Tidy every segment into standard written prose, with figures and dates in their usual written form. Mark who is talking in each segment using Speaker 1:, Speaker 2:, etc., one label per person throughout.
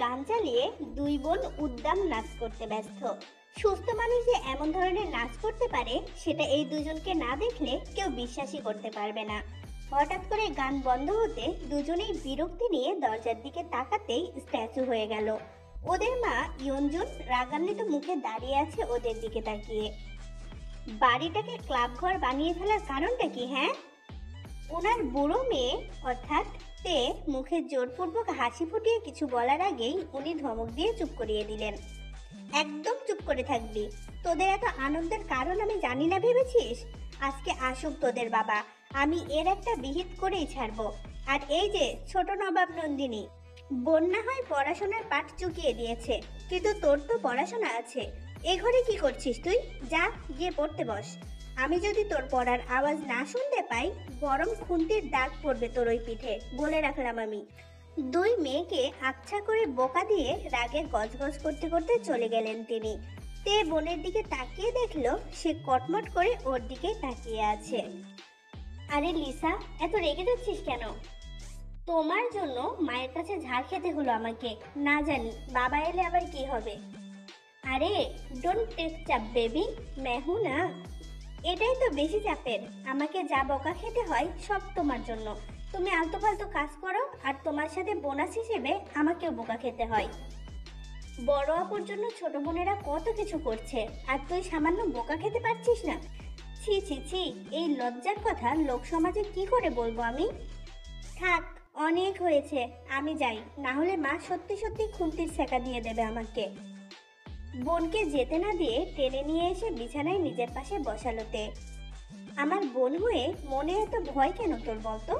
Speaker 1: গান চালিয়ে দুই বোন উদ্দাম নাচ করতে ব্যস্ত। সুস্থ মানুষ যে এমন ধরনের নাচ করতে পারে সেটা এই দুজনকে না দেখলে কেউ বিশ্বাসই করতে পারবে না। হঠাৎ করে গান বন্ধ হতে দুজনেই বিরক্তি নিয়ে দরজার দিকে তাকাতেই স্ট্যাচু হয়ে গেল। ওদের মা ইয়ঞ্জন রাগান্বিত মুখে দাঁড়িয়ে আছে ওদের দিকে তাকিয়ে। বাড়িটাকে ক্লাব ঘর বানিয়ে ফেলার কারণটা কি? হ্যাঁ, ওনার বুড়ো মেয়ে অর্থাৎ তে মুখে জোরপূর্বক হাসি ফুটিয়ে কিছু বলার আগেই উনি ধমক দিয়ে চুপ করিয়ে দিলেন। একদম চুপ করে থাকবি। তোদের এত আনন্দের কারণ আমি জানি না ভেবেছিস? আজকে আসুক তোদের বাবা, আমি এর একটা বিহিত করেই ছাড়বো। আর এই যে ছোট নবাব নন্দিনী, বন্যা হয় পড়াশোনার পাঠ চুকিয়ে দিয়েছে, কিন্তু তোর তো পড়াশোনা আছে। এ ঘরে কি করছিস তুই? যা গিয়ে পড়তে বস। আমি যদি তোর পড়ার আওয়াজ না শুনতে পাই বরং খুন্তির দাগ পড়বে তোর ওই পিঠে, বলে রাখলাম আমি। দুই মেয়েকে আচ্ছা করে বোকা দিয়ে রাগে গজগজ করতে করতে চলে গেলেন তিনি। তে বোনের দিকে তাকিয়ে দেখলো সে কটমট করে ওর দিকে তাকিয়ে আছে। আরে লিসা, এত রেগে যাচ্ছিস কেন? তোমার জন্য মায়ের কাছে ঝাড় খেতে হলো আমাকে। না জানি বাবা এলে আবার কি হবে। আরে ডোন্ট টেক চাপ বেবি, মেহু না। এটাই তো বেশি চাপের। আমাকে যা বকা খেতে হয় সব তোমার জন্য। তুমি আলতু ফালতু কাজ করো আর তোমার সাথে বোনাস হিসেবে আমাকেও বোকা খেতে হয়। বড় আপুর জন্য ছোট বোনেরা কত কিছু করছে আর তুই সামান্য বোকা খেতে পারছিস না। ছি ছি ছি, এই লজ্জার কথা লোক সমাজে কি করে বলবো আমি? থাক, অনেক হয়েছে, আমি যাই, না হলে মা সত্যি সত্যি খুন্তির সেকা দিয়ে দেবে আমাকে। বোনকে যেতে না দিয়ে টেনে নিয়ে এসে বিছানায় নিজের পাশে বসালোতে। আমার বোন হয়ে মনে এত ভয় কেন তোর বলতো?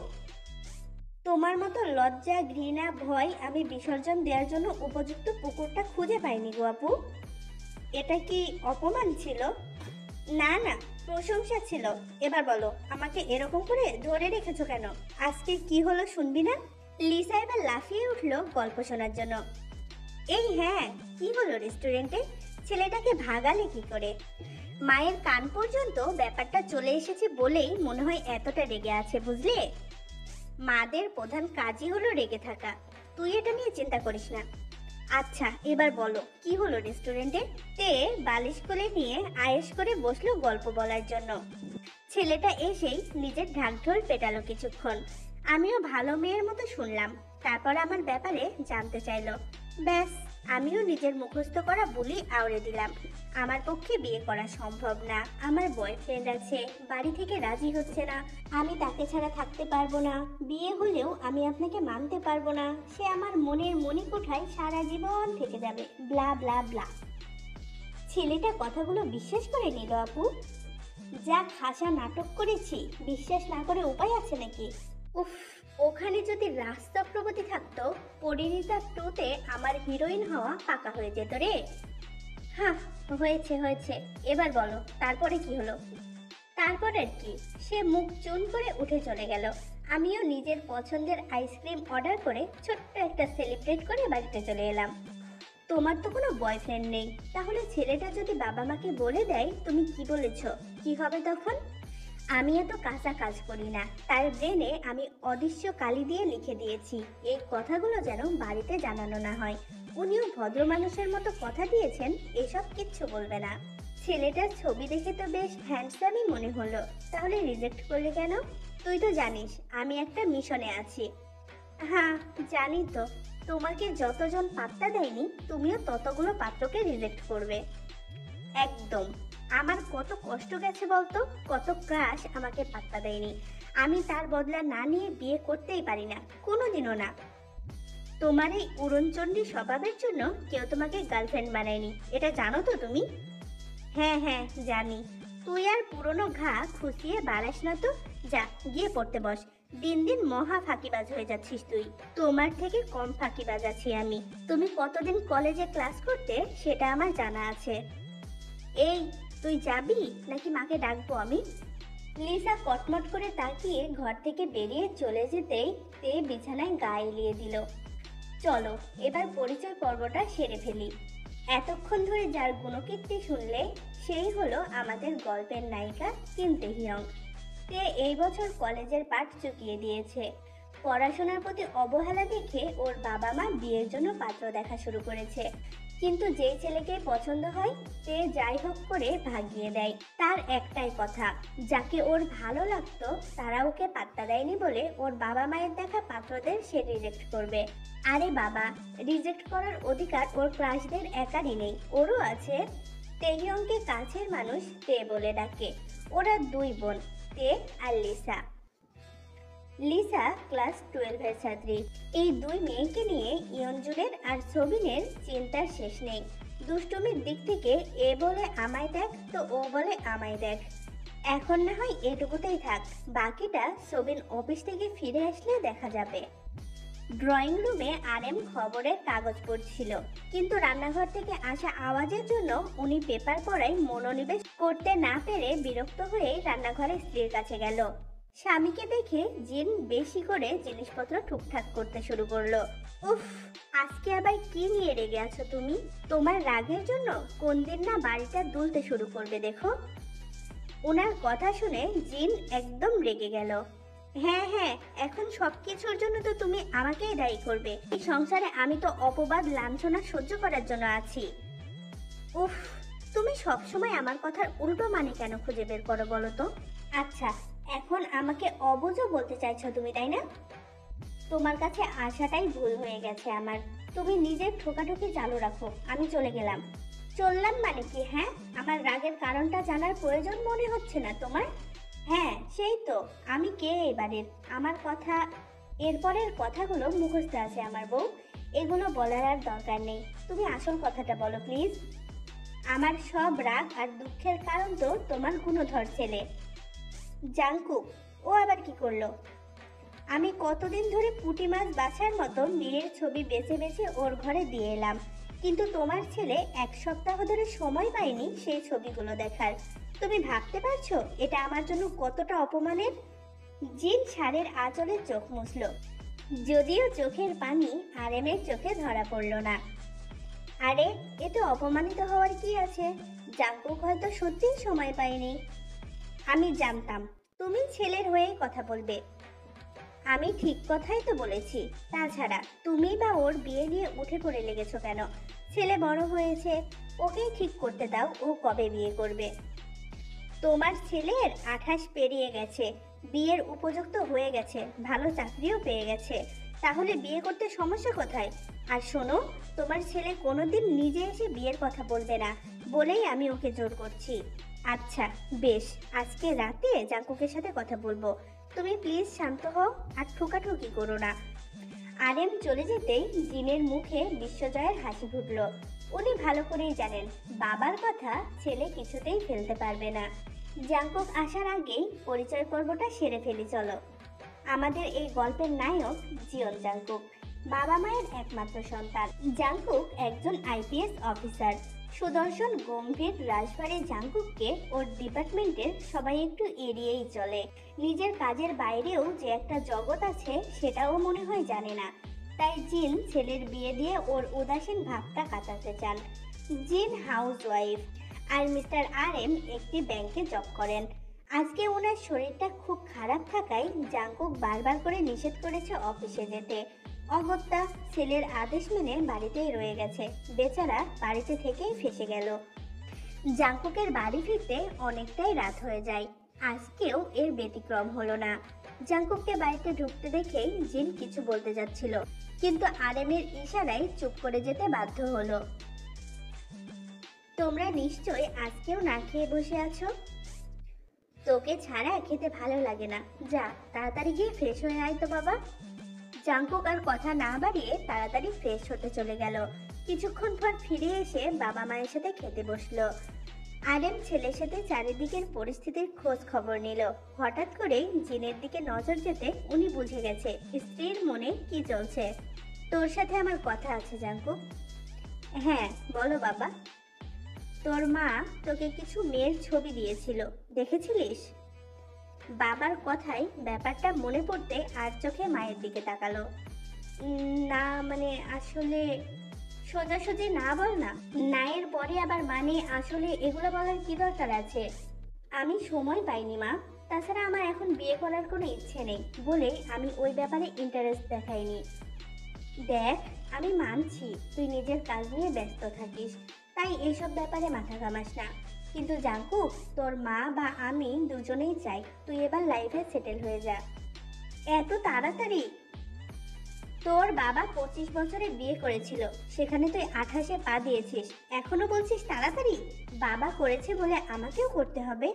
Speaker 1: তোমার মতো লজ্জা ঘৃণা ভয় আমি বিসর্জন দেওয়ার জন্য উপযুক্ত পুকুরটা খুঁজে পাইনি গো আপু। এটা কি অপমান ছিল? না না, প্রশংসা ছিল। এবার বলো, আমাকে এরকম করে ধরে রেখেছো কেন? আজকে কি হলো শুনবি না? লিসা এবার লাফিয়ে উঠলো গল্প শোনার জন্য। এই হ্যাঁ, কি হলো রেস্টুরেন্টে? ছেলেটাকে ভাগালে কি করে? মায়ের কান পর্যন্ত ব্যাপারটা চলে এসেছে বলেই মনে হয় এতটা রেগে আছে, বুঝলে? মাদের প্রধান কাজই হলো রেগে থাকা। তুই এটা নিয়ে চিন্তা করিস না। আচ্ছা এবার বলো, কি হলো রেস্টুরেন্টে? তে বালিশ কোলে নিয়ে আয়েশ করে বসলো গল্প বলার জন্য। ছেলেটা এসেই নিজের ঢাকঢোল পেটালো কিছুক্ষণ। আমিও ভালো মেয়ের মতো শুনলাম, তারপর আমার ব্যাপারে জানতে চাইলো। ব্যাস, আমিও নিজের মুখস্থ করা বলি আওড়ে দিলাম। আমার পক্ষে বিয়ে করা সম্ভব না, আমার বয়ফ্রেন্ড আছে, বাড়ি থেকে রাজি হচ্ছে না, আমি তাকে ছাড়া থাকতে পারবো না, বিয়ে হলেও আমি আপনাকে মানতে পারবো না, সে আমার মনের মণিকোঠায় সারা জীবন থেকে যাবে, ব্লা ব্লা ব্লা। ছেলেটা কথাগুলো বিশ্বাস করে নিল আপু। যা খাসা নাটক করেছি, বিশ্বাস না করে উপায় আছে নাকি? উফ, ওখানে যদি রাজ চক্রবর্তী থাকতো, পরিণীতা 2-তে আমার হিরোইন হওয়া পাকা হয়ে যেত রে। হ্যাঁ, হয়েছে হয়েছে, এবার বলো তারপরে কি হলো? তারপরে কি, সে মুখ চুন করে উঠে চলে গেল। আমিও নিজের পছন্দের আইসক্রিম অর্ডার করে ছোট্ট একটা সেলিব্রেট করে বাড়িতে চলে এলাম। তোমার তো কোনো বয়ফ্রেন্ড নেই, তাহলে ছেলেটা যদি বাবা মাকে বলে দেয় তুমি কি বলেছ, কি হবে তখন? আমি এত কাঁচা কাজ করি না, তার ব্রেনে আমি অদৃশ্য কালি দিয়ে লিখে দিয়েছি এই কথাগুলো যেন বাড়িতে জানানো না হয়। উনিও ভদ্র মানুষের মতো কথা দিয়েছেন এসব কিচ্ছু বলবে না। ছেলেটার ছবি দেখে তো বেশ হ্যান্ডসামই মনে হলো, তাহলে রিজেক্ট করলে কেন? তুই তো জানিস আমি একটা মিশনে আছি। হ্যাঁ জানি তো, তোমাকে যতজন পাত্তা দেয়নি তুমিও ততগুলো পাত্রকে রিজেক্ট করবে। একদম। আমার কত কষ্ট গেছে বলতো, কত ক্রাশ আমাকে পাত্তা দেয়নি। আমি তার বদলা না নিয়ে বিয়ে করতেই পারি না, কোনোদিনও না। তোমার এই উড়নচণ্ডী স্বভাবের জন্য কেউ তোমাকে গার্লফ্রেন্ড বানায়নি, এটা জানো তো তুমি? হ্যাঁ হ্যাঁ জানি। তুই আর পুরনো ঘা খুঁচিয়ে বাড়াস না তো, যা গিয়ে পড়তে বস। দিন দিন মহা ফাঁকিবাজ হয়ে যাচ্ছিস তুই। তোমার থেকে কম ফাঁকিবাজ আছি আমি। তুমি কতদিন কলেজে ক্লাস করতে সেটা আমার জানা আছে। এই, তুই যাবি নাকি মাকে ডাকবো আমি? লিসা কটমট করে তাকিয়ে ঘর থেকে বেরিয়ে চলে যেতেই তে বিছানায় গা এলিয়ে দিল। চলো এবার পরিচয় পর্বটা সেরে ফেলি। এতক্ষণ ধরে যার গুণকীর্তি শুনলে সেই হলো আমাদের গল্পের নায়িকা কিম তেহিয়ং। তে এই বছর কলেজের পাঠ চুকিয়ে দিয়েছে। পড়াশোনার প্রতি অবহেলা দেখে ওর বাবা মা বিয়ের জন্য পাত্র দেখা শুরু করেছে। কিন্তু যেই ছেলেকে পছন্দ হয় সে যাই হোক করে ভাগিয়ে দেয়। তার একটাই কথা, যাকে ওর ভালো লাগতো তারা ওকে পাত্তা দেয়নি বলে ওর বাবা মায়ের দেখা পাত্রদের সে রিজেক্ট করবে। আরে বাবা, রিজেক্ট করার অধিকার ওর ক্রাশদের একারই নেই, ওরও আছে। তেহিয়ংকে কাছের মানুষ তে বলে ডাকে। ওরা দুই বোন, তে আর লিসা। লিসা ক্লাস 12-এর ছাত্রী। এই দুই মেয়েকে নিয়ে ইয়নজুনের আর সবিনের চিন্তার শেষ নেই। দুষ্টুমির দিক থেকে এ বলে আমায় দেখ, তো ও বলে আমায় দেখ। এখন না হয় এটুকুতেই থাক, বাকিটা সবিন অফিস থেকে ফিরে আসলে দেখা যাবে। ড্রয়িং রুমে আরএম খবরের কাগজ পড়ছিল, কিন্তু রান্নাঘর থেকে আসা আওয়াজের জন্য উনি পেপার পড়ায় মনোনিবেশ করতে না পেরে বিরক্ত হয়ে রান্নাঘরে স্ত্রীর কাছে গেল। স্বামীকে দেখে জিন বেশি করে জিনিসপত্র ঠিকঠাক করতে শুরু করলো। উফ, আজকে আবার কি নিয়ে রেগে আছো তুমি? তোমার রাগের জন্য কোন দিন না বাড়িটা দুলতে শুরু করবে দেখো। ওনার কথা শুনে জিন একদম রেগে গেল। হ্যাঁ হ্যাঁ, এখন সবকিছুর জন্য তো তুমি আমাকেই দায়ী করবে। এই সংসারে আমি তো অপবাদ লাঞ্ছনা সহ্য করার জন্য আছি। উফ, তুমি সবসময় আমার কথার উল্টো মানে কেন খুঁজে বের করো বলো তো? আচ্ছা, এখন আমাকে অবুঝও বলতে চাইছো তুমি, তাই না? তোমার কাছে আসাটাই ভুল হয়ে গেছে আমার। তুমি নিজের ঠোকাঠুকি চালু রাখো, আমি চলে গেলাম। চললাম মানে কি? হ্যাঁ, আমার রাগের কারণটা জানার প্রয়োজন মনে হচ্ছে না তোমার? হ্যাঁ, সেই তো, আমি কে এবারের, আমার কথা এরপরের কথাগুলো মুখস্থ আছে আমার বউ, এগুলো বলার আর দরকার নেই। তুমি আসল কথাটা বলো প্লিজ। আমার সব রাগ আর দুঃখের কারণ তো তোমার গুণধর ছেলে জাংকুক। ও আবার কি করলো? আমি কতদিন ধরে পুঁটি মাছ বাছার মতো মেয়ের ছবি বেছে বেছে ওর ঘরে দিয়ে এলাম, কিন্তু তোমার ছেলে 1 সপ্তাহ ধরে সময় পায়নি সেই ছবিগুলো দেখার। তুমি ভাবতে পারছো এটা আমার জন্য কতটা অপমানের? জিন শাড়ির আঁচলে চোখ মুছল, যদিও চোখের পানি আরএমের চোখে ধরা পড়ল না। আরে, এতে অপমানিত হওয়ার কি আছে? জাংকুক হয়তো সত্যিই সময় পায়নি। আমি জানতাম তুমি ছেলের হয়ে কথা বলবে। আমি ঠিক কথাই তো বলেছি। তাছাড়া তুমি বা ওর বিয়ে নিয়ে উঠে পড়ে লেগেছো কেন? ছেলে বড় হয়েছে, ওকেই ঠিক করতে দাও ও কবে বিয়ে করবে। তোমার ছেলের 28 পেরিয়ে গেছে, বিয়ের উপযুক্ত হয়ে গেছে, ভালো চাকরিও পেয়ে গেছে, তাহলে বিয়ে করতে সমস্যা কোথায়? আর শোনো, তোমার ছেলে কোনোদিন নিজে এসে বিয়ের কথা বলবে না বলেই আমি ওকে জোর করছি। আচ্ছা বেশ, আজকে রাতে জাঙ্কুকের সাথে কথা বলবো। তুমি প্লিজ শান্ত হও আর ঠোকাঠুকি করো না। আরএম চলে যেতেই জিনের মুখে বিশ্বজয়ের হাসি ফুটল। উনি ভালো করেই জানেন বাবার কথা ছেলে কিছুতেই ফেলতে পারবে না। জাংকুক আসার আগেই পরিচয় পর্বটা সেরে ফেলি চলো। আমাদের এই গল্পের নায়ক জিয়ন জাংকুক, বাবা মায়ের একমাত্র সন্তান। জাংকুক একজন আইপিএস অফিসার। সুদর্শন গম্ভীর রাজবাড়ি জাংকুককে ওর ডিপার্টমেন্টের সবাই একটু এড়িয়েই চলে। নিজের কাজের বাইরেও যে একটা জগৎ আছে সেটাও মনে হয় জানে না। তাই জিন ছেলের বিয়ে দিয়ে ওর উদাসীন ভাবটা কাটাতে চান। জিন হাউসওয়াইফ আর মিস্টার আরএম একটি ব্যাংকে জব করেন। আজকে ওনার শরীরটা খুব খারাপ থাকায় জাংকুক বারবার করে নিষেধ করেছে অফিসে যেতে। অগত্যা ছেলের আদেশ মেনে বাড়িতেই রয়ে গেছে। বেচারা বাড়িতে থেকেই ফেঁসে গেল। জাংকুকের বাড়ি ফিরতে অনেকটাই রাত হয়ে যায়। আজকেও এর ব্যতিক্রম হলো না। জাংকুককে বাড়িতে ঢুকতে দেখেই জিন কিছু বলতে যাচ্ছিল, কিন্তু আরএমের ইশারায় চুপ করে যেতে বাধ্য হলো। তোমরা নিশ্চয়ই আজকেও না খেয়ে বসে আছো। তোকে ছাড়া খেতে ভালো লাগে না, যা তাড়াতাড়ি গিয়ে ফ্রেশ হয়ে আয় তো বাবা। জাংকুক আর কথা না বাড়িয়ে তাড়াতাড়ি ফ্রেশ হতে চলে গেল। কিছুক্ষণ পর ফিরে এসে বাবা মায়ের সাথে খেতে বসলো। আরএম ছেলের সাথে চারিদিকের পরিস্থিতির খোঁজ খবর নিল। হঠাৎ করেই জিনের দিকে নজর যেতে উনি বুঝে গেছে স্ত্রীর মনে কি চলছে। তোর সাথে আমার কথা আছে জাংকুক। হ্যাঁ বলো বাবা। তোর মা তোকে কিছু মেয়ের ছবি দিয়েছিল, দেখেছিলিস? বাবার কথাই ব্যাপারটা মনে পড়তে আর চোখে মায়ের দিকে তাকালো। না মানে আসলে। সোজাসুজি না বল না, নায়ের পরে আবার মানে আসলে এগুলো বলার কি দরকার আছে? আমি সময় পাইনি মা। তাছাড়া আমার এখন বিয়ে করার কোনো ইচ্ছে নেই বলে আমি ওই ব্যাপারে ইন্টারেস্ট দেখাইনি। দেখ, আমি মানছি তুই নিজের কাজ নিয়ে ব্যস্ত থাকিস, তাই এইসব ব্যাপারে মাথা ঘামাস না। কিন্তু জাঙ্কু, তোর মা বা আমি দুজনেই চাই তুই এবার লাইফে সেটেল হয়ে যা। এত তাড়াতাড়ি? তোর বাবা 25 বছরে বিয়ে করেছিল, সেখানে তুই 28-এ পা দিয়েছিস, এখনো বলছিস তাড়াতাড়ি? বাবা করেছে বলে আমাকেও করতে হবে?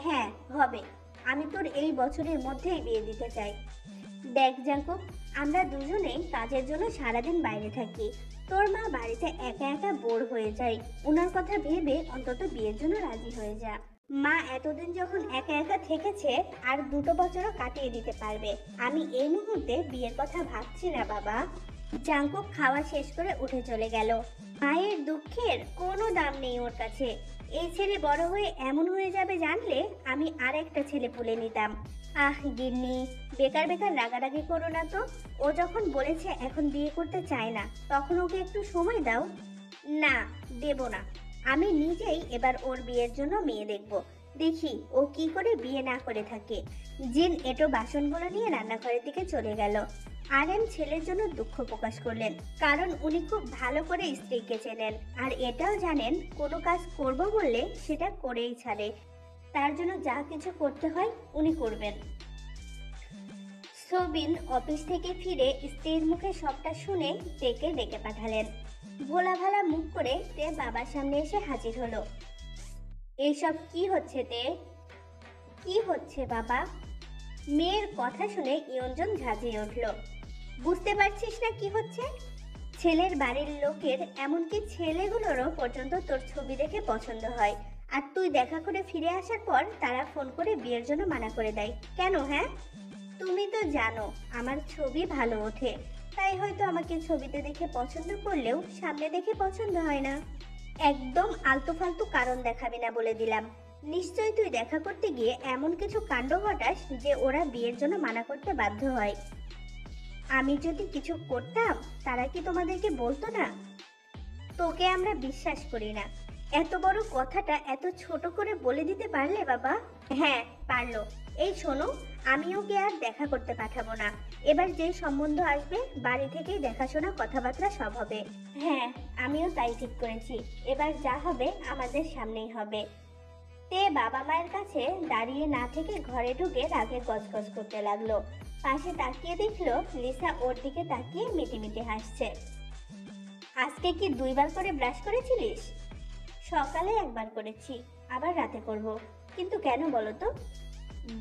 Speaker 1: হ্যাঁ হবে। আমি তোর এই বছরের মধ্যেই বিয়ে দিতে চাই। দেখ জাঙ্কুক, আমরা দুজনেই কাজের জন্য সারাদিন বাইরে থাকি। তোর মা বাড়িতে একা একা বোর হয়ে যায়, ওনার কথা ভেবে অন্তত বিয়ের জন্য রাজি হয়ে যা। মা এতদিন যখন একা একা থেকেছে, আর 2 বছরও কাটিয়ে দিতে পারবে। আমি এই মুহূর্তে বিয়ের কথা ভাবছি না বাবা। জাঙ্কুক খাওয়া শেষ করে উঠে চলে গেল। মায়ের দুঃখের কোনো দাম নেই ওর কাছে। এই ছেলে বড় হয়ে এমন হয়ে যাবে জানলে আমি আর একটা ছেলে পুলে নিতাম। আহ গিন্নি, বেকার বেকার রাগারাগি করো না তো। ও যখন বলেছে এখন বিয়ে করতে চায় না, তখন ওকে একটু সময় দাও। না, দেব না। আমি নিজেই এবার ওর বিয়ের জন্য মেয়ে দেখব। দেখি ও কি করে বিয়ে না করে থাকে। জিন এটো বাসনগুলো নিয়ে রান্নাঘরের দিকে চলে গেল। আরএম ছেলের জন্য দুঃখ প্রকাশ করলেন, কারণ উনি খুব ভালো করে স্ত্রীকে চেনেন, আর এটাও জানেন কোনো কাজ করব বললে সেটা করেই ছাড়ে। তার জন্য যা কিছু করতে হয় উনি করবেন। সবিন অফিস থেকে ফিরে স্ত্রীর মুখে সবটা শুনে তেকে ডেকে পাঠালেন। ভোলা ভালা মুখ করে তে বাবার সামনে এসে হাজির হলো। এইসব কি হচ্ছে তে? কি হচ্ছে বাবা? মেয়ের কথা শুনে ইয়ঞ্জন ঝাঁঝিয়ে উঠল। বুঝতে পারছিস না কি হচ্ছে? ছেলের বাড়ির লোকের, এমনকি ছেলেগুলোরও পর্যন্ত তোর ছবি দেখে পছন্দ হয়, আর তুই দেখা করে ফিরে আসার পর তারা ফোন করে বিয়ের জন্য মানা করে দেয় কেন? হ্যাঁ, তুমি তো জানো আমার ছবি ভালো ওঠে, তাই হয়তো আমাকে ছবিতে দেখে পছন্দ করলেও সামনে দেখে পছন্দ হয় না। একদম আলতু ফালতু কারণ দেখাবি না বলে দিলাম। নিশ্চয় তুই দেখা করতে গিয়ে এমন কিছু কাণ্ড ঘটাস যে ওরা বিয়ের জন্য মানা করতে বাধ্য হয়। আমি যদি কিছু করতাম তারা কি তোমাদেরকে বলতো না? তোকে আমরা বিশ্বাস করি না। এত বড় কথাটা এত ছোট করে বলে দিতে পারলে বাবা? হ্যাঁ পারলো। এই শোনো, আমি ওকে আর দেখা করতে পাঠাবো না। এবার যে সম্বন্ধ আসবে বাড়ি থেকেই দেখাশোনা কথাবার্তা সব হবে। হ্যাঁ, আমিও তাই ঠিক করেছি। এবার যা হবে আমাদের সামনেই হবে। তে বাবা মায়ের কাছে দাঁড়িয়ে না থেকে ঘরে ঢুকে রাগে গজগজ করতে লাগলো। পাশে তাকিয়ে দেখলো লিসা ওর দিকে তাকিয়ে মিটিমিটি হাসছে। আজকে কি 2বার করে ব্রাশ করেছিলিস? সকালে একবার করেছি, আবার রাতে করব। কিন্তু কেন বলো তো?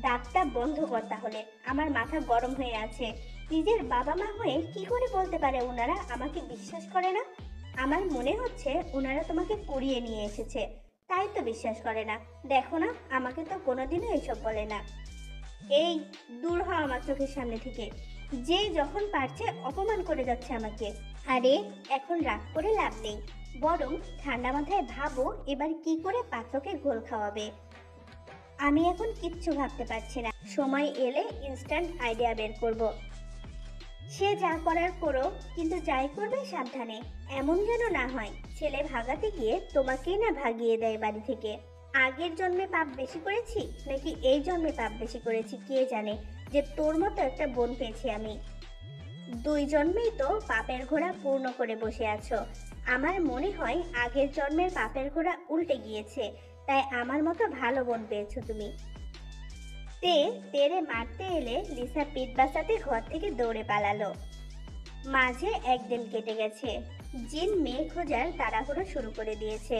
Speaker 1: ডাকটা বন্ধ কর তাহলে, আমার মাথা গরম হয়ে আছে। নিজের বাবা মা হয়ে কি করে বলতে পারে ওনারা আমাকে বিশ্বাস করে না? আমার মনে হচ্ছে ওনারা তোমাকে কুড়িয়ে নিয়ে এসেছে, তাই তো বিশ্বাস করে না। দেখো না, আমাকে তো কোনোদিনও এসব বলে না। এই, দূর হ আমার চোখের সামনে থেকে। যে যখন পারছে অপমান করে যাচ্ছে আমাকে। আরে এখন রাগ করে লাভ নেই, বরং ঠান্ডা মাথায় ভাবো এবার কি করে পাত্রকে ঘোল খাওয়াবে। আমি এখন কিচ্ছু ভাবতে পারছি না, সময় এলে ইনস্ট্যান্ট আইডিয়া বের করব। সে যা করার করো, কিন্তু যাই করবে সাবধানে। এমন যেন না হয় ছেলে ভাগাতে গিয়ে তোমাকেই না ভাগিয়ে দেয় বাড়ি থেকে। আগের জন্মে পাপ বেশি করেছি নাকি এই জন্মে পাপ বেশি করেছি কে জানে, যে তোর মতো একটা বোন পেয়েছি আমি। 2 জন্মেই তো পাপের ঘোড়া পূর্ণ করে বসে আছো। আমার মনে হয় আগের জন্মের পাপের ঘোড়া উল্টে গিয়েছে, তাই আমার মতো ভালো বোন পেয়েছো তুমি। তেরে মারতে এলে লিসা পিঠ বাঁচাতে ঘর থেকে দৌড়ে পালালো। মাঝে একদিন কেটে গেছে। জিন মেয়ে খোঁজার তাড়াহুড়ো শুরু করে দিয়েছে।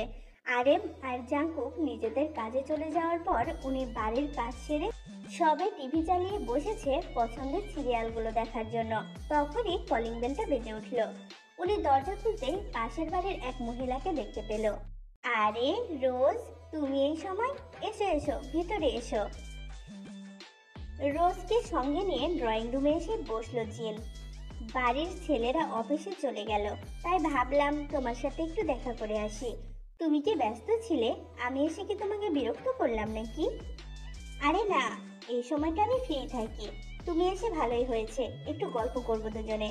Speaker 1: আরেম আর জাঙ্কুক নিজেদের কাজে চলে যাওয়ার পর উনি বাড়ির কাজ সেরে সবে টিভি চালিয়ে বসেছে পছন্দের সিরিয়ালগুলো দেখার জন্য। তখনই কলিং বেলটা বেজে উঠল। উনি দরজা খুলতেই পাশের বাড়ির এক মহিলাকে দেখতে পেল। আরে রোজ, তুমি এই সময়? এসো এসো, ভিতরে এসো। রোজকে সঙ্গে নিয়ে ড্রয়িং রুমে এসে বসলো জিন। বাড়ির ছেলেরা অফিসে চলে গেল, তাই ভাবলাম তোমার সাথে একটু দেখা করে আসি। তুমি কি ব্যস্ত ছিলে? আমি এসে কি তোমাকে বিরক্ত করলাম নাকি? আরে না, এই সময়টা আমি ফ্রি থাকি। তুমি এসে ভালোই হয়েছে, একটু গল্প করবো দুজনে।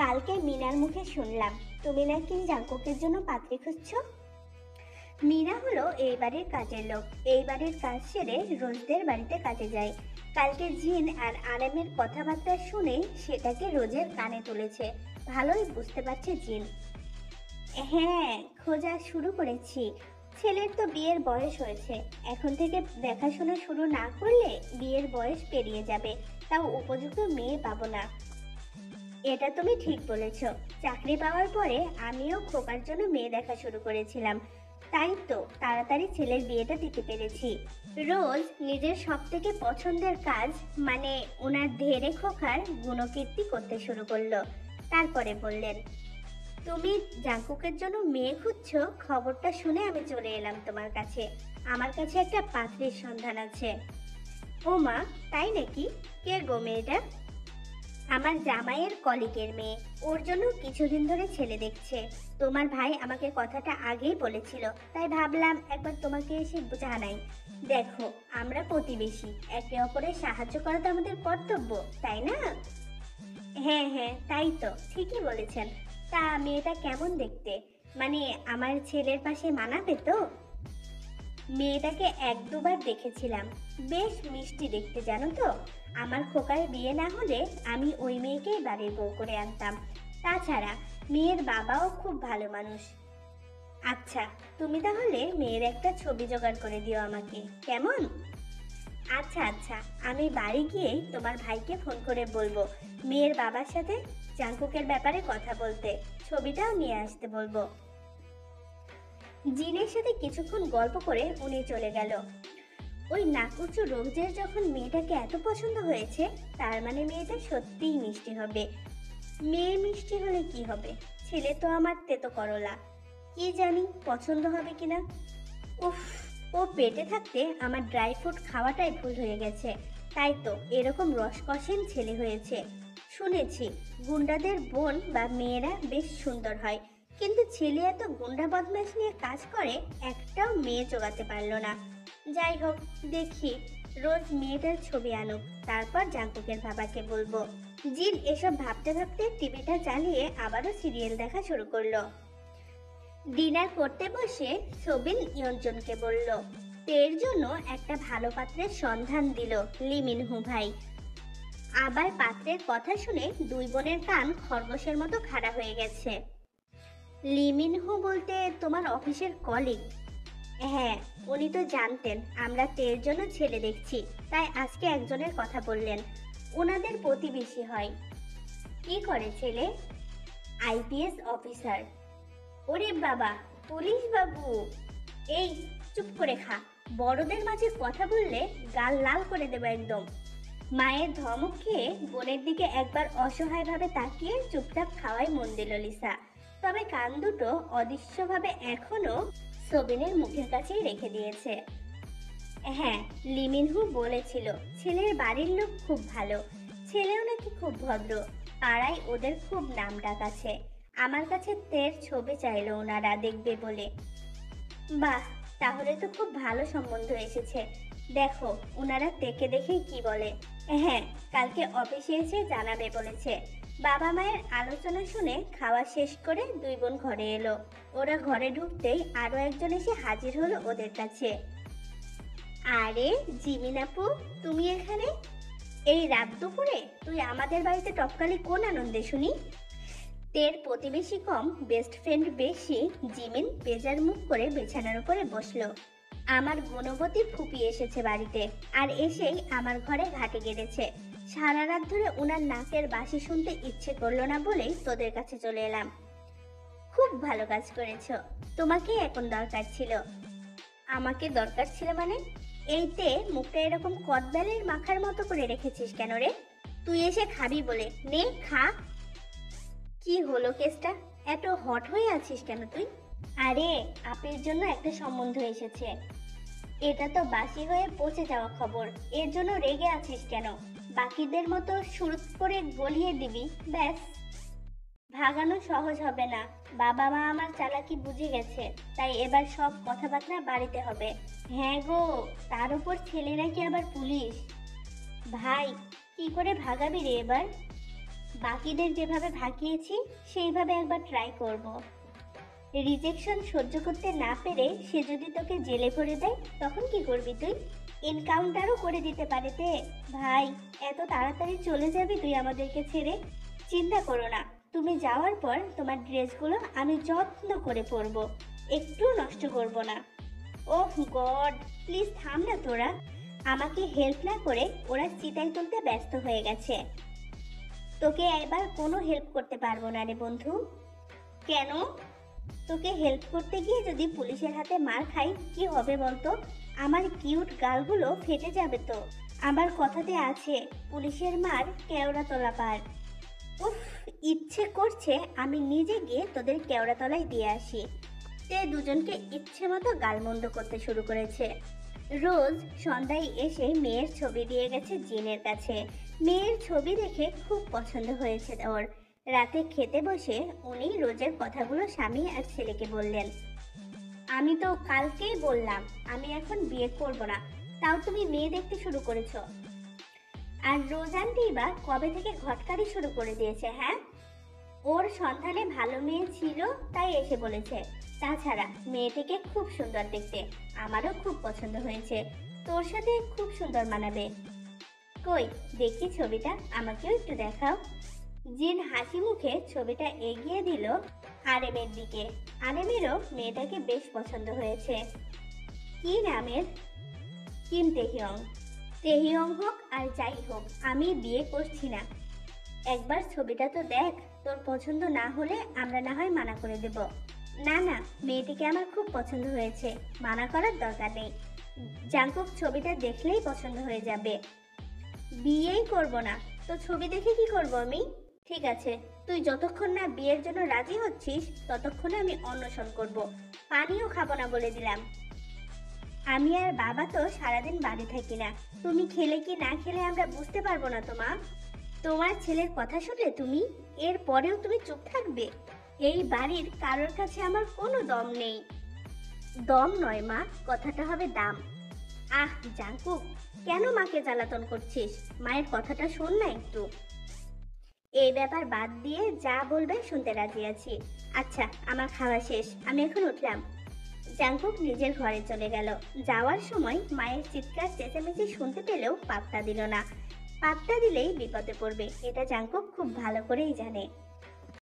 Speaker 1: কালকে মিনার মুখে শুনলাম তুমি নাকি জাঙ্কুকের জন্য পাত্রী খুঁজছো। মীরা হলো এই বাড়ির কাজের লোক। এই বাড়ির কাজ সেরে রোজদের বাড়িতে কাজে যায়। কালকে জিন আর আরামের কথাবার্তা শুনে সেটাকে রোজের কানে তুলেছে। ভালোই বুঝতে পারছে জিন। হ্যাঁ, খোঁজা শুরু করেছি। ছেলের তো বিয়ের বয়স হয়েছে, এখন থেকে দেখাশোনা শুরু না করলে বিয়ের বয়স পেরিয়ে যাবে, তাও উপযুক্ত মেয়ে পাবো না। এটা তুমি ঠিক বলেছ। চাকরি পাওয়ার পরে আমিও খোকার জন্য মেয়ে দেখা শুরু করেছিলাম, তাই তো তাড়াতাড়ি ছেলের বিয়েটা দিতে পেরেছি। রোজ নিজের সব থেকে পছন্দের কাজ মানে ওনার ধেরে খোকার গুণকীর্তি করতে শুরু করলো। তারপরে বললেন, তুমি জাঙ্কুকের জন্য মেয়ে খুঁজছো, খবরটা শুনে আমি চলে এলাম তোমার কাছে। আমার কাছে একটা পাত্রীর সন্ধান আছে। ও মা, তাই নাকি? কে গো মেয়েটা? আমার জামাইয়ের কলিগের মেয়ে। ওর জন্য কিছুদিন ধরে ছেলে দেখছে। তোমার ভাই আমাকে কথাটা আগেই বলেছিল, তাই ভাবলাম একবার তোমাকে এসে জানাই। দেখো, আমরা প্রতিবেশী, একে অপরের সাহায্য করা তো আমাদের কর্তব্য, তাই না? হ্যাঁ হ্যাঁ, তাই তো, ঠিকই বলেছেন। তা মেয়েটা কেমন দেখতে? মানে আমার ছেলের পাশে মানাবে তো? মেয়েটাকে এক দুবার দেখেছিলাম, বেশ মিষ্টি দেখতে জানো তো। আমার খোকার বিয়ে না হলে আমি ওই মেয়েকেই বাড়ির বউ করে আনতাম। তাছাড়া মেয়ের বাবাও খুব ভালো মানুষ। আচ্ছা, তুমি তাহলে মেয়ের একটা ছবি জোগাড় করে দিও আমাকে, কেমন? আচ্ছা আচ্ছা, আমি বাড়ি গিয়েই তোমার ভাইকে ফোন করে বলবো মেয়ের বাবার সাথে জাঙ্কুকের ব্যাপারে কথা বলতে, ছবিটাও নিয়ে আসতে বলবো। জিনের সাথে কিছুক্ষণ গল্প করে উনি চলে গেল। ওই নাকুচু রোজের যখন মেয়েটাকে এত পছন্দ হয়েছে, তার মানে মেয়েটা সত্যিই মিষ্টি হবে। মেয়ে মিষ্টি হলে কি হবে, ছেলে তো আমার তেতো করলা। কি জানি পছন্দ হবে কিনা। উফ, ও পেটে থাকতে আমার ড্রাই ফ্রুট খাওয়াটাই ভুল হয়ে গেছে। তাই তো এরকম রসকসেন ছেলে হয়েছে। শুনেছি গুন্ডাদের বোন বা মেয়েরা বেশ সুন্দর হয়, কিন্তু ছেলে এত গুন্ডা বদমাশ নিয়ে কাজ করে, একটাও মেয়ে জোগাতে পারলো না। যাই হোক, দেখি রোজ মেয়েটার ছবি আনুক, তারপর জাঙ্কুকের বাবাকে বলবো। জিন এসব ভাবতে ভাবতে টিভিটা চালিয়ে আবারও সিরিয়াল দেখা শুরু করলো। ডিনার করতে বসে সোবিন ইয়ঞ্জনকে বলল, তের জন্য একটা ভালো পাত্রের সন্ধান দিল লিমিনহু ভাই। আবার পাত্রের কথা শুনে দুই বোনের কান খরগোশের মতো খাড়া হয়ে গেছে। লিমিনহু বলতে তোমার অফিসের কলিগ? হ্যাঁ, উনি তো জানতেন আমরা তের জন্য ছেলে দেখছি, তাই আজকে একজনের কথা বললেন। ওনাদের প্রতিবেশী হয়। কি করে ছেলে? IPS officer. ওরে বাবা, পুলিশ বাবু! এই, চুপ করে খা। বড়দের মাঝে কথা বললে গাল লাল করে দেবো একদম। মায়ের ধমক খেয়ে বোনের দিকে একবার অসহায়ভাবে তাকিয়ে চুপচাপ খাওয়াই মন দিল লিসা। তবে কান দুটো অদৃশ্যভাবে এখনো সোবিনের মুখের কাছেই রেখে দিয়েছে। হ্যাঁ, লিমিনহু বলেছিল ছেলের বাড়ির লোক খুব ভালো, ছেলেও নাকি খুব ভদ্র, পাড়ায় ওদের খুব নাম ডাক আছে। আমার কাছে তের ছবি চাইলো ওনারা দেখবে বলে। বাহ, তাহলে তো খুব ভালো সম্বন্ধ এসেছে। দেখো ওনারা তেকে দেখেই কি বলে। হ্যাঁ, কালকে অফিসে এসে জানাবে বলেছে। বাবা মায়ের আলোচনা শুনে খাওয়া শেষ করে দুই বোন ঘরে এলো। ওরা ঘরে ঢুকতেই আরো একজন এসে হাজির হলো ওদের কাছে। আরে জিমিন আপু, তুমি এখানে? এই রাত দুপুরে তুই আমাদের বাড়িতে টপকালি কোন আনন্দে শুনি? তের প্রতিবেশী কম বেস্ট ফ্রেন্ড বেশি জিমিন বেজার মুখ করে বিছানার উপরে বসলো। আমার গুণবতী ফুপি এসেছে বাড়িতে, আর এসেই আমার ঘরে ঘাটে গেড়েছে। সারা রাত ধরে ওনার নাকের বাঁশি শুনতে ইচ্ছে করলো না বলেই তোদের কাছে চলে এলাম। খুব ভালো কাজ করেছো, তোমাকেই এখন দরকার ছিল। আমাকে দরকার ছিল মানে? এইতে মুখটা এরকম কদবেলের মাখার মতো করে রেখেছিস কেন রে? তুই এসে খাবি বলে, নে খা। কি হলো কেসটা? এত হট হয়ে আছিস কেন তুই? আরে, আপের জন্য একটা সম্বন্ধ এসেছে। এটা তো বাসি হয়ে পচে যাওয়া খবর, এর জন্য রেগে আছিস কেন? বাকিদের মতো শুরু করে গলিয়ে দিবি, ব্যাস। ভাগানো সহজ হবে না। বাবা মা আমার চালাকি বুঝে গেছে, তাই এবার সব কথাবার্তা বাড়িতে হবে। হ্যাঁ গো, তার উপর ছেলে নাকি আবার পুলিশ। ভাই, কি করে ভাগাবি রে এবার? বাকিদের যেভাবে ভাগিয়েছি সেইভাবে একবার ট্রাই করব। রিজেকশন সহ্য করতে না পেরে সে যদি তোকে জেলে ভরে দেয় তখন কি করবি তুই? এনকাউন্টারও করে দিতে পারে তে। ভাই, এত তাড়াতাড়ি চলে যাবি তুই আমাদেরকে ছেড়ে? চিন্তা করো না, তুমি যাওয়ার পর তোমার ড্রেসগুলো আমি যত্ন করে পরবো, একটু নষ্ট করব না। ওহ গড, প্লিজ থাম না তোরা। আমাকে হেল্প না করে ওরা চিতায় তুলতে ব্যস্ত হয়ে গেছে। তোকে এবার কোনো হেল্প করতে পারবো না রে বন্ধু। কেন? তোকে হেল্প করতে গিয়ে যদি পুলিশের হাতে মার খাই কি হবে বলতো? আমার কিউট গালগুলো ফেটে যাবে তো। আমার কথাতে আছে, পুলিশের মার কেওড়া তলা পার। উফ, ইচ্ছে করছে আমি নিজে গিয়ে তোদের কেওড়া তলায় দিয়ে আসি। তে দুজনকে ইচ্ছে মতো গালমন্দ করতে শুরু করেছে। রোজ সন্ধ্যায় এসে মেয়ের ছবি দিয়ে গেছে জিনের কাছে। মেয়ের ছবি দেখে খুব পছন্দ হয়েছে ওর। রাতে খেতে বসে উনি রোজের কথাগুলো স্বামী আর ছেলেকে বললেন। আমি তো কালকেই বললাম আমি এখন বিয়ে করব না, তাও তুমি মেয়ে দেখতে শুরু করেছো। আর রোজ আন্টি বা কবে থেকে ঘটকারি শুরু করে দিয়েছে? হ্যাঁ, ওর সন্ধানে ভালো মেয়ে ছিল তাই এসে বলেছে। তাছাড়া মেয়েটিকে খুব সুন্দর দেখতে, আমারও খুব পছন্দ হয়েছে, তোর সাথে খুব সুন্দর মানাবে। কই দেখি ছবিটা, আমাকেও একটু দেখাও। জিন হাসি মুখে ছবিটা এগিয়ে দিল আরেমের দিকে। আরেমেরও মেয়েটাকে বেশ পছন্দ হয়েছে। কি নামের? কিম তেহিয়ং। তেহিয়ং হোক আর যাই হোক, আমি বিয়ে করছি না। একবার ছবিটা তো দেখ, তোর পছন্দ না হলে আমরা না হয় মানা করে দেব। না না, মেয়েটিকে আমার খুব পছন্দ হয়েছে, মানা করার দরকার নেই। জাঙ্কুক ছবিটা দেখলেই পছন্দ হয়ে যাবে। বিয়েই করব না তো ছবি দেখে কি করব আমি? ঠিক আছে, তুই যতক্ষণ না বিয়ের জন্য রাজি হচ্ছিস ততক্ষণে আমি অন্বেষণ করব, পানিও খাবো না বলে দিলাম। আমি আর বাবা তো সারাদিন বাড়ি থাকি না, তুমি খেলে কি না খেলে আমরা বুঝতে পারবো না তো মা। তোমার ছেলের কথা শুনলে তুমি এর পরেও তুমি চুপ থাকবে? এই বাড়ির কারোর কাছে আমার কোনো দম নেই। দম নয় মা, কথাটা হবে দাম। আহ জাঙ্কুক, কেন মাকে জ্বালাতন করছিস? মায়ের কথাটা শোন না একটু। এই ব্যাপার বাদ দিয়ে যা বলবে শুনতে রাজি আছি। আচ্ছা, আমার খাওয়া শেষ, আমি এখন উঠলাম। জাঙ্কুক নিজের ঘরে চলে গেল। যাওয়ার সময় মায়ের চিৎকার চেঁচামেচি শুনতে পেলেও পাত্তা দিল না। পাত্তা দিলেই বিপদে পড়বে, এটা জাঙ্কুক খুব ভালো করেই জানে।